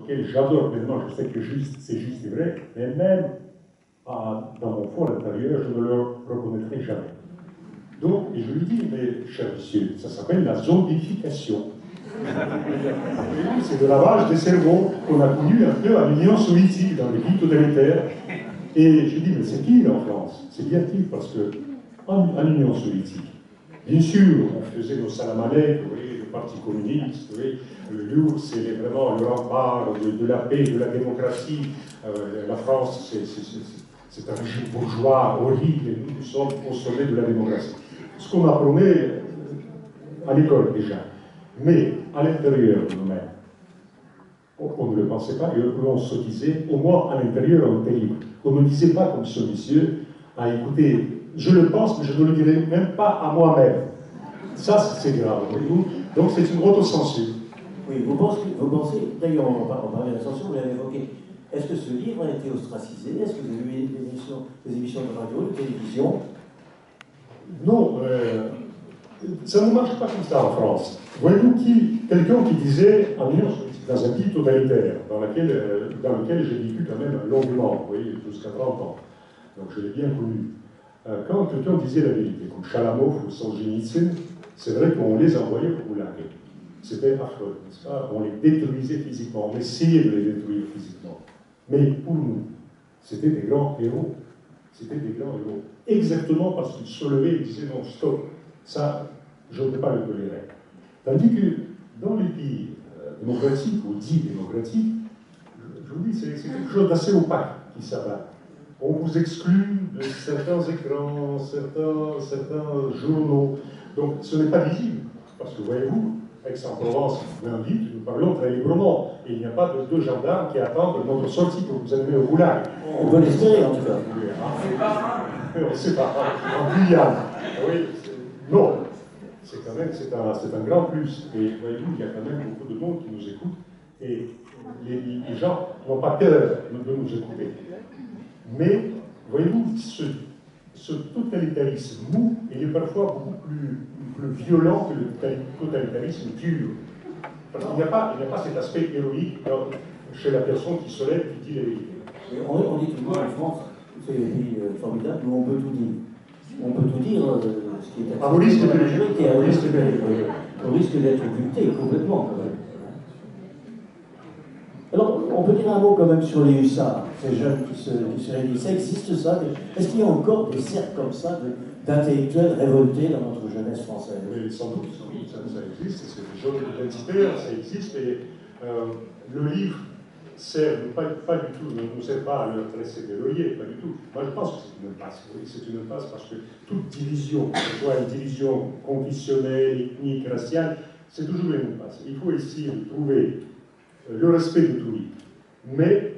auquel j'adore pleinement, je sais que c'est juste et vrai, mais même dans mon fond intérieur, je ne le reconnaîtrai jamais. Donc, et je lui dis, mais cher monsieur, ça s'appelle la zombification. C'est le lavage des cerveaux qu'on a connu un peu à l'Union soviétique, dans les pays totalitaires. Et je dis, mais c'est pire en France. C'est bien pire parce que, en Union soviétique, bien sûr, on faisait nos salam aleik, vous voyez, le Parti communiste, vous voyez, l'URSS, c'est vraiment le rempart de la paix, de la démocratie. La France, c'est un régime bourgeois horrible, et nous sommes au sommet de la démocratie. Ce qu'on apprenait à l'école déjà. Mais à l'intérieur de nous-mêmes, on ne le pensait pas, et on se disait, au moins à l'intérieur, on était libre. On ne disait pas comme ce monsieur, ah écoutez, je le pense, mais je ne le dirai même pas à moi-même. Ça, c'est grave. Donc c'est une autocensure. Oui, vous pensez, d'ailleurs, on parlait de la censure, vous l'avez évoqué. Est-ce que ce livre a été ostracisé? Est-ce que vous avez eu des émissions de radio, de télévision? Non, ça ne marche pas comme ça en France. Voyez-vous, quelqu'un qui disait, dans un pays totalitaire, dans lequel j'ai vécu quand même longuement, vous voyez, jusqu'à 30 ans, donc je l'ai bien connu. Quand quelqu'un disait la vérité, comme Chalamov ou Solzhenitsyn, c'est vrai qu'on les envoyait pour goulag. C'était affreux, n'est-ce pas? On les détruisait physiquement, on essayait de les détruire physiquement. Mais pour nous, c'était des grands héros. C'était des grands héros. Exactement parce qu'ils se levaient et disaient non, stop, ça, je ne peux pas le tolérer. Tandis que dans les pays démocratiques ou dits démocratiques, je vous dis, c'est quelque chose d'assez opaque qui s'abat. On vous exclut de certains écrans, certains journaux. Donc ce n'est pas visible. Parce que voyez-vous, Aix-en-Provence m'invite, nous parlons très librement. Et il n'y a pas de deux gendarmes qui attendent notre sortie pour vous amener au goulag. On peut l'espérer en tout cas. On ne sait pas. En Guyane. Oui, non. C'est quand même c'est un grand plus. Et voyez-vous, il y a quand même beaucoup de monde qui nous écoute. Et les gens n'ont pas peur de nous écouter. Mais, voyez-vous, ce totalitarisme mou, il est parfois beaucoup plus violent que le totalitarisme dur. Parce qu'il n'y a pas cet aspect héroïque chez la personne qui se lève et qui dit la vérité. On dit toujours en France, c'est un pays formidable où on peut tout dire. On peut tout dire, ce qui est accepté au risque par la majorité, au risque d'être buté complètement. Quand même. Alors, on peut dire un mot quand même sur les hussards, ces jeunes qui se réunissent. Ça existe ça? Est-ce qu'il y a encore des cercles comme ça d'intellectuels révoltés dans notre jeunesse française? Oui, sans doute, ça existe, c'est des jeunes identitaires, ça existe, et le livre sert pas du tout, ne nous sert pas à leur tresser des lauriers, pas du tout. Moi je pense que c'est une impasse, oui, c'est une impasse parce que toute division, que ce soit une division confessionnelle, ethnique, raciale, c'est toujours une impasse. Il faut essayer de trouver le respect de tout livre, mais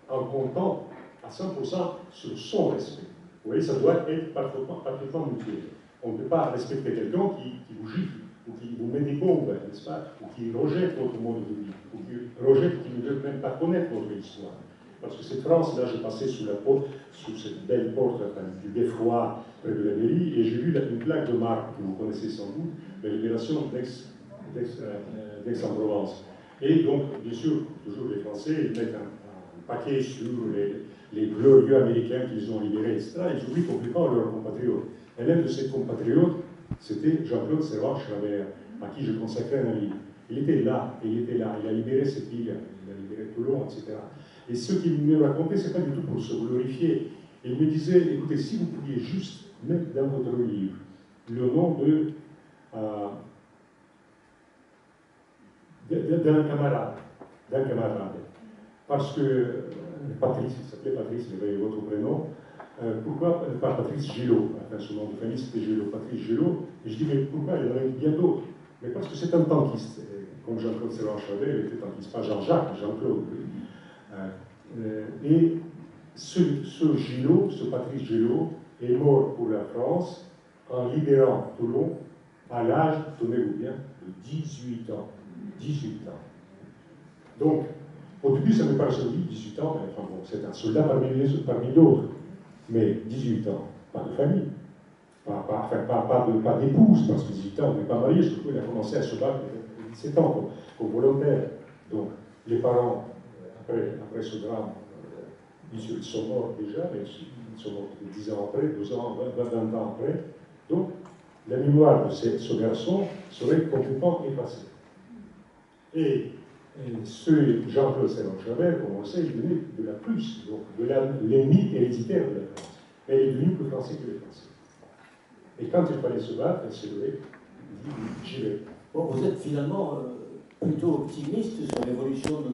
en comptant à 100% sur son respect. Vous voyez, ça doit être parfaitement mutuel. On ne peut pas respecter quelqu'un qui vous gifle, ou qui vous met des bombes, n'est-ce pas, ou qui rejette votre mode de vie, ou qui rejette, qui ne veut même pas connaître votre histoire. Parce que cette France, là, je passais sous cette belle porte du beffroi près de la mairie, et j'ai vu une plaque de marque que vous connaissez sans doute, la libération d'Aix-en-Provence. Et donc, bien sûr, toujours les Français, ils mettent un paquet sur les glorieux Américains qu'ils ont libérés, etc. Et j'oublie complètement leurs compatriotes. Et l'un de ces compatriotes, c'était Jean-Claude Servan-Schreiber, à qui je consacrais un livre. Il était là, il a libéré cette ville, il a libéré Toulon, etc. Et ce qu'il me racontait, ce n'est pas du tout pour se glorifier. Il me disait, écoutez, si vous pouviez juste mettre dans votre livre le nom d'un camarade, parce que Patrice, il s'appelait Patrice, il avait votre prénom, pourquoi pas Patrice Gillot, enfin son nom de famille c'était Gillot, Patrice Gillot, et je dis mais pourquoi il y en avait bien d'autres? Mais parce que c'est un tankiste, comme Jean-Claude Servan-Schreiber, il était tankiste, pas Jean-Jacques, Jean-Claude. Et ce Gillot, ce Patrice Gillot, est mort pour la France en libérant Toulon à l'âge, tenez-vous bien, de 18 ans. 18 ans. Donc, au début, ça me paraissait 18 ans, mais enfin, bon, c'est un soldat parmi d'autres. Mais 18 ans, pas de famille, pas d'épouse, parce que 18 ans, on n'est pas marié, surtout il a commencé à se battre à 17 ans comme volontaire. Donc, les parents après ce drame, ils sont morts déjà, mais ils sont morts 10 ans après, 12 ans, 20 ans après. Donc, la mémoire de ce garçon serait complètement effacée. Et ce Jean-Claude Servan-Schreiber, comme on le sait, il venait de la Prusse, donc de l'ennemi héréditaire de la France. Mais il est devenu plus français que les Français. Et quand il fallait se battre, il s'est levé, il dit j'y vais. Bon, vous êtes finalement plutôt optimiste sur l'évolution de